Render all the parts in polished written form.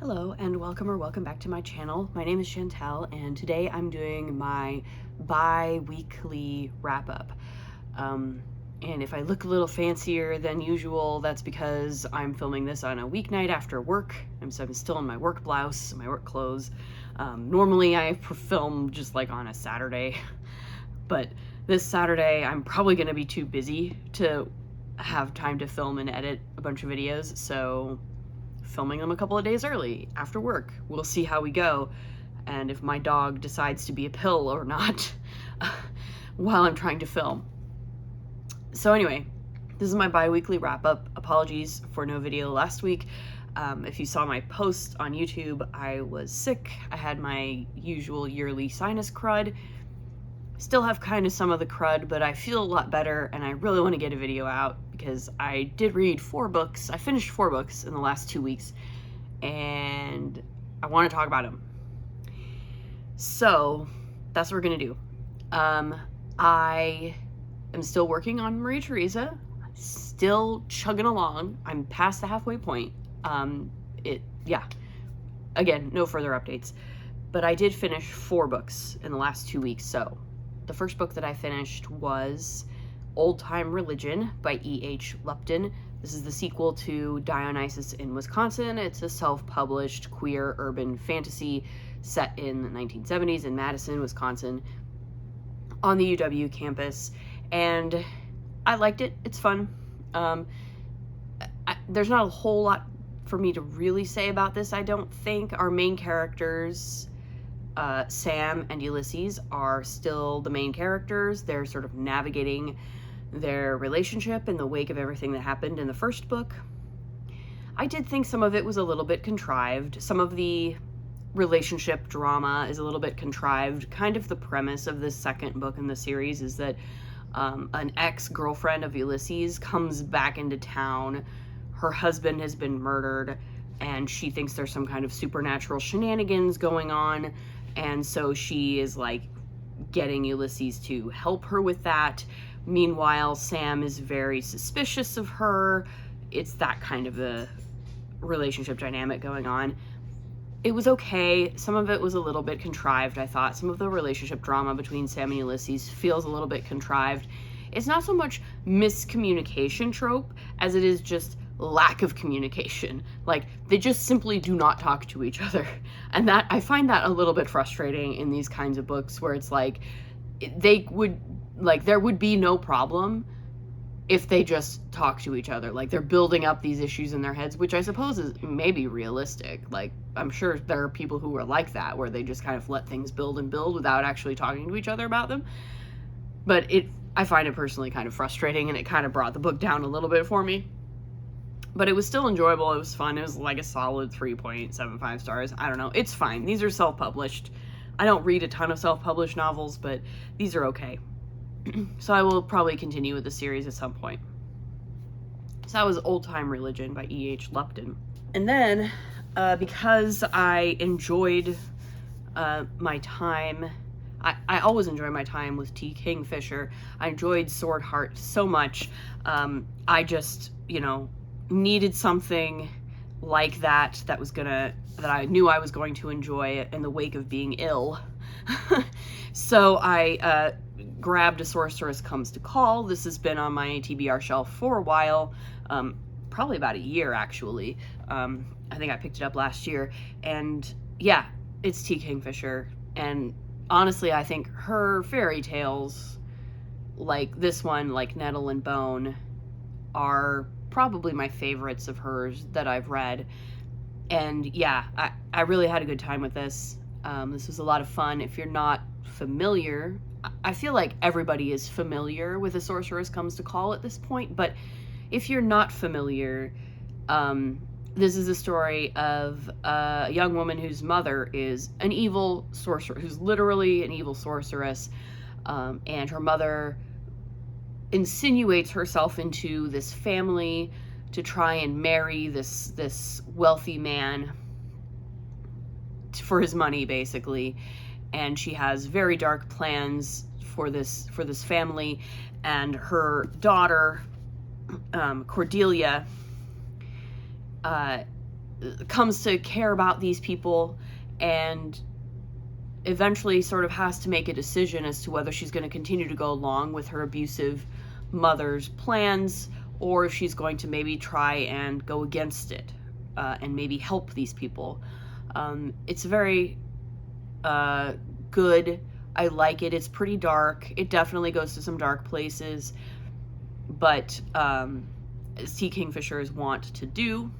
Hello and welcome back to my channel. My name is Chantel and today I'm doing my bi-weekly wrap-up. And if I look a little fancier than usual, that's because I'm filming this on a weeknight after work. I'm still in my work blouse, my work clothes. Normally I film just like on a Saturday, but this Saturday I'm probably going to be too busy to have time to film and edit a bunch of videos, so filming them a couple of days early after work. We'll see how we go and if my dog decides to be a pill or not while I'm trying to film. So anyway, this is my bi-weekly wrap-up. Apologies for no video last week. If you saw my post on YouTube, I was sick. I had my usual yearly sinus crud. Still have kind of some of the crud, but I feel a lot better and I really want to get a video out because I did read 4 books. I finished 4 books in the last 2 weeks and I want to talk about them. So that's what we're going to do. I am still working on Maria Theresa, still chugging along. I'm past the halfway point. Again, no further updates, but I did finish 4 books in the last 2 weeks. So the first book that I finished was Old Time Religion by E.H. Lupton. This is the sequel to Dionysus in Wisconsin. It's a self-published queer urban fantasy set in the 1970s in Madison, Wisconsin, on the UW campus, and I liked it. It's fun. There's not a whole lot for me to really say about this, I don't think. Our main characters, Sam and Ulysses, are still the main characters. They're sort of navigating their relationship in the wake of everything that happened in the first book. I did think some of it was a little bit contrived. Some of the relationship drama is a little bit contrived. Kind of the premise of this second book in the series is that an ex-girlfriend of Ulysses comes back into town. Her husband has been murdered and she thinks there's some kind of supernatural shenanigans going on, and so she is like getting Ulysses to help her with that. Meanwhile, Sam is very suspicious of her. It's that kind of a relationship dynamic going on. It was okay. Some of it was a little bit contrived, I thought. Some of the relationship drama between Sam and Ulysses feels a little bit contrived. It's not so much miscommunication trope as it is just lack of communication. Like, they just simply do not talk to each other. And that, I find that a little bit frustrating in these kinds of books where it's like, there would be no problem if they just talk to each other. Like, they're building up these issues in their heads, which I suppose is maybe realistic. Like, I'm sure there are people who are like that, where they just kind of let things build and build without actually talking to each other about them. But I find it personally kind of frustrating, and it kind of brought the book down a little bit for me. But it was still enjoyable. It was fun. It was like a solid 3.75 stars. I don't know. It's fine. These are self-published. I don't read a ton of self-published novels, but these are okay. So I will probably continue with the series at some point. So that was Old Time Religion by E.H. Lupton. And then, because I enjoyed my time, I always enjoy my time with T. Kingfisher. I enjoyed Sword Heart so much. I just, needed something like that that I knew I was going to enjoy in the wake of being ill. So I grabbed A Sorceress Comes to Call. This has been on my TBR shelf for a while, probably about a year actually. I think I picked it up last year, and yeah, it's T. Kingfisher, and honestly I think her fairy tales, like this one, like Nettle and Bone, are probably my favorites of hers that I've read. And yeah, I really had a good time with this. This was a lot of fun. If you're not familiar, I feel like everybody is familiar with A Sorceress Comes to Call at this point, but if you're not familiar, this is a story of a young woman whose mother is an evil sorcerer, who's literally an evil sorceress, and her mother insinuates herself into this family to try and marry this wealthy man for his money, basically. And she has very dark plans for this family, and her daughter, Cordelia, comes to care about these people and eventually sort of has to make a decision as to whether she's going to continue to go along with her abusive mother's plans, or if she's going to maybe try and go against it, and maybe help these people. It's very good. I like it. It's pretty dark. It definitely goes to some dark places, but as T. Kingfishers want to do.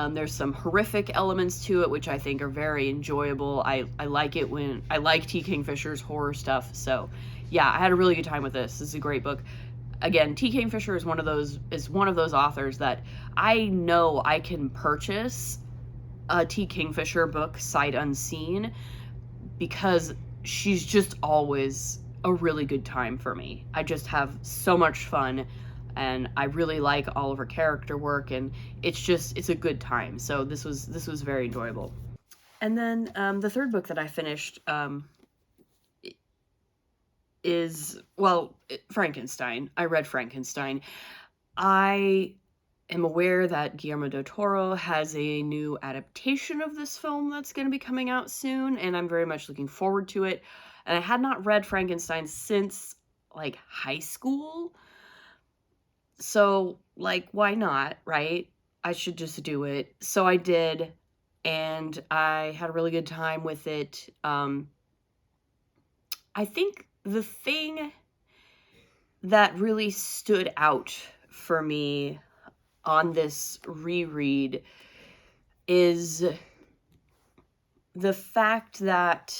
There's some horrific elements to it, which I think are very enjoyable. I like it when I like T. Kingfisher's horror stuff. So, yeah, I had a really good time with this. This is a great book. Again, T. Kingfisher is one of those authors that I know I can purchase a T. Kingfisher book sight unseen, because she's just always a really good time for me. I just have so much fun, and I really like all of her character work, and it's a good time. So this was very enjoyable. And then the third book that I finished is, well, Frankenstein. I read Frankenstein. I am aware that Guillermo del Toro has a new adaptation of this film that's going to be coming out soon, and I'm very much looking forward to it. And I had not read Frankenstein since, like, high school. So, like, why not, right? I should just do it. So I did, and I had a really good time with it. I think the thing that really stood out for me on this reread is the fact that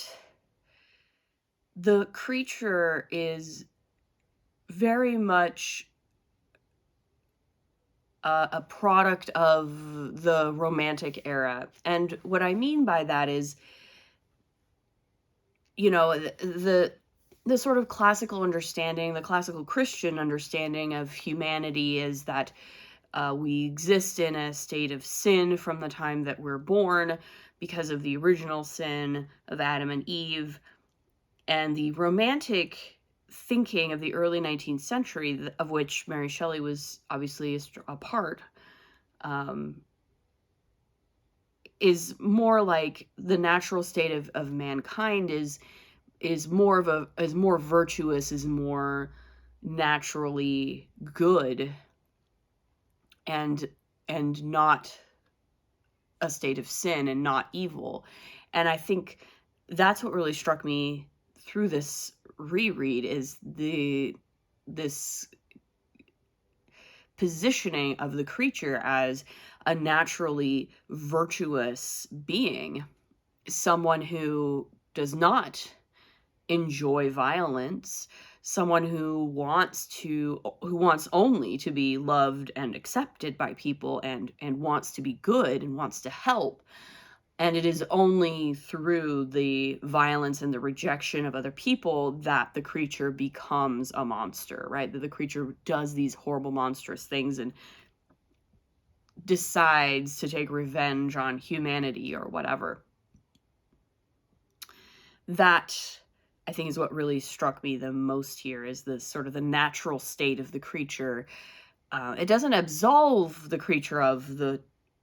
the creature is very much a product of the Romantic era. And what I mean by that is, you know, the sort of classical understanding, the classical Christian understanding of humanity is that we exist in a state of sin from the time that we're born because of the original sin of Adam and Eve. And the Romantic thinking of the early 19th century, of which Mary Shelley was obviously a part, is more like the natural state of mankind is more virtuous, is more naturally good, and not a state of sin and not evil. And I think that's what really struck me through this reread, is this positioning of the creature as a naturally virtuous being, someone who does not enjoy violence, someone who wants only to be loved and accepted by people, and wants to be good and wants to help. And it is only through the violence and the rejection of other people that the creature becomes a monster, right? That the creature does these horrible, monstrous things and decides to take revenge on humanity or whatever. That, I think, is what really struck me the most here, is the sort of the natural state of the creature. It doesn't absolve the creature of the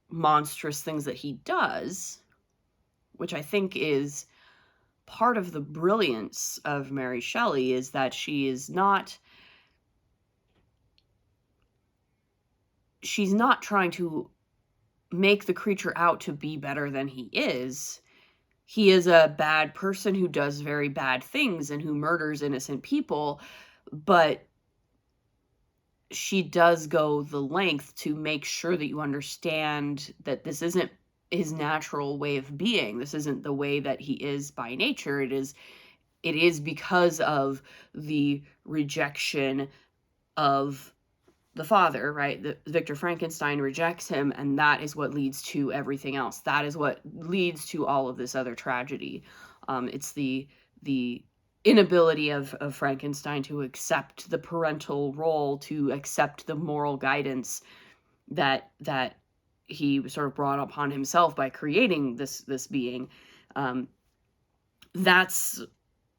monstrous things that he does, which I think is part of the brilliance of Mary Shelley, is that she's not trying to make the creature out to be better than he is. He is a bad person who does very bad things and who murders innocent people, but she does go the length to make sure that you understand that this isn't his natural way of being. This isn't the way that he is by nature. It is because of the rejection of the father, right? Victor Frankenstein rejects him, and that is what leads to everything else. That is what leads to all of this other tragedy. It's the inability of Frankenstein to accept the parental role, to accept the moral guidance that he sort of brought upon himself by creating this being. That's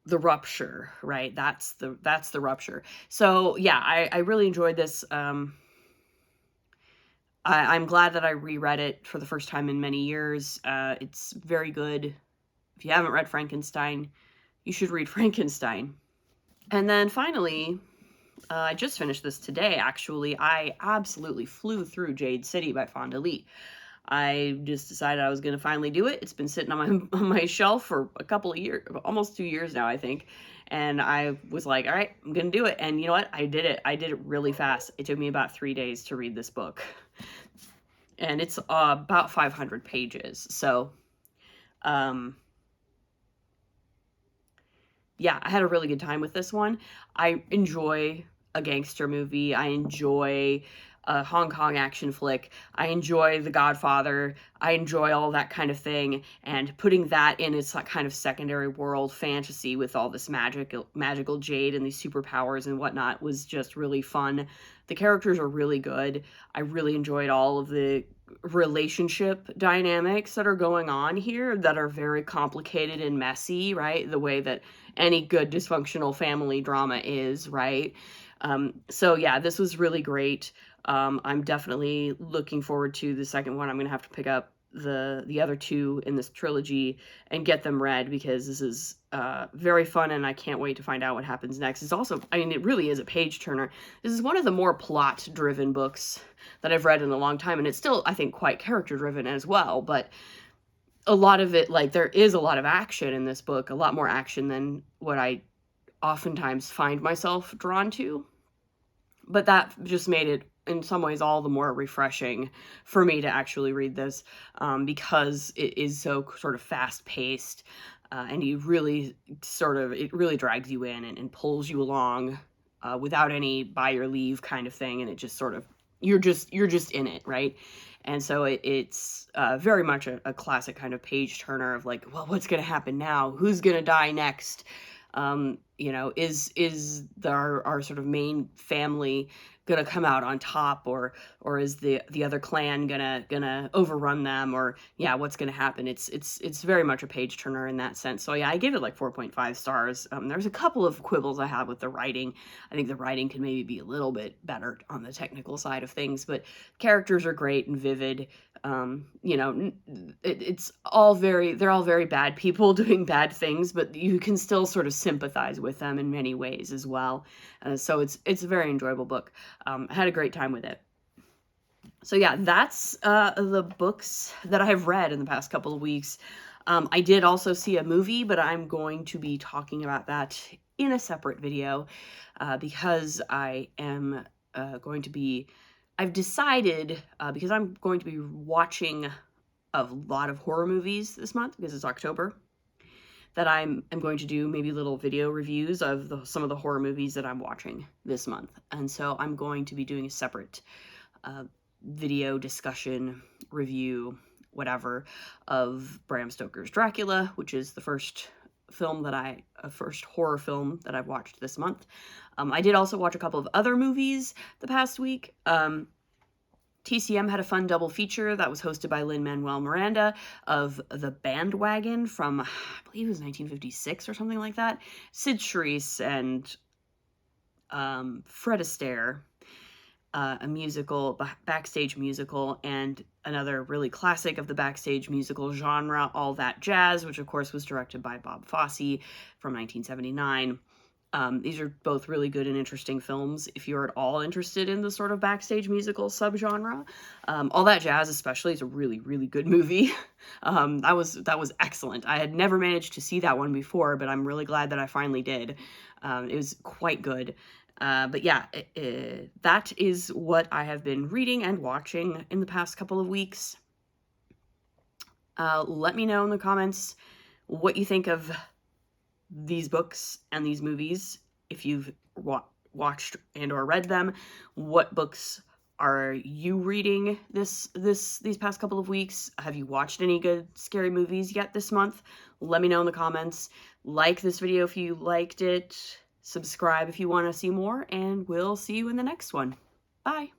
the rupture, right? That's the rupture. So yeah, I really enjoyed this. I'm glad that I reread it for the first time in many years. It's very good. If you haven't read Frankenstein, you should read Frankenstein. And then finally, I just finished this today, actually. I absolutely flew through Jade City by Fonda Lee. I just decided I was going to finally do it. It's been sitting on my shelf for a couple of years, almost 2 years now, I think. And I was like, all right, I'm going to do it. And you know what? I did it. I did it really fast. It took me about 3 days to read this book. And it's about 500 pages. So, yeah, I had a really good time with this one. I enjoy a gangster movie. I enjoy a Hong Kong action flick. I enjoy The Godfather. I enjoy all that kind of thing. And putting that in its kind of secondary world fantasy with all this magical jade and these superpowers and whatnot was just really fun. The characters are really good. I really enjoyed all of the relationship dynamics that are going on here that are very complicated and messy, right? The way that any good dysfunctional family drama is, right? So yeah, this was really great. I'm definitely looking forward to the second one. I'm going to have to pick up the other two in this trilogy and get them read because this is very fun and I can't wait to find out what happens next. It's also, I mean, it really is a page turner. This is one of the more plot driven books that I've read in a long time, and it's still, I think, quite character driven as well, but a lot of it, like, there is a lot of action in this book, a lot more action than what I oftentimes find myself drawn to, but that just made it in some ways all the more refreshing for me to actually read this, because it is so sort of fast-paced, and you really it really drags you in and pulls you along without any by your leave kind of thing, and it just sort of, you're just in it, right? And so it's very much a classic kind of page turner of like, well, what's going to happen now? Who's going to die next? You know, is our sort of main family gonna come out on top, or is the other clan gonna overrun them, or yeah, what's gonna happen? It's very much a page turner in that sense. So yeah, I gave it like 4.5 stars. There's a couple of quibbles I have with the writing. I think the writing could maybe be a little bit better on the technical side of things, but characters are great and vivid. You know, they're all very bad people doing bad things, but you can still sort of sympathize with them in many ways as well. So it's a very enjoyable book. I had a great time with it. So yeah, that's the books that I've read in the past couple of weeks. I did also see a movie, but I'm going to be talking about that in a separate video because I am I've decided, because I'm going to be watching a lot of horror movies this month because it's October, that I'm going to do maybe little video reviews of some of the horror movies that I'm watching this month. And so I'm going to be doing a separate video discussion, review, whatever, of Bram Stoker's Dracula, which is the first horror film that I've watched this month. I did also watch a couple of other movies the past week. TCM had a fun double feature that was hosted by Lin-Manuel Miranda of The Bandwagon from, I believe it was 1956 or something like that. Sid Charisse and Fred Astaire, a musical, backstage musical, and another really classic of the backstage musical genre, All That Jazz, which of course was directed by Bob Fosse from 1979. These are both really good and interesting films if you're at all interested in the sort of backstage musical subgenre. All That Jazz especially is a really, really good movie. That was excellent. I had never managed to see that one before, but I'm really glad that I finally did. It was quite good. But yeah, that is what I have been reading and watching in the past couple of weeks. Let me know in the comments what you think of these books and these movies. If you've watched and or read them, what books are you reading these past couple of weeks? Have you watched any good scary movies yet this month? Let me know in the comments. Like this video if you liked it. Subscribe if you want to see more, and we'll see you in the next one. Bye.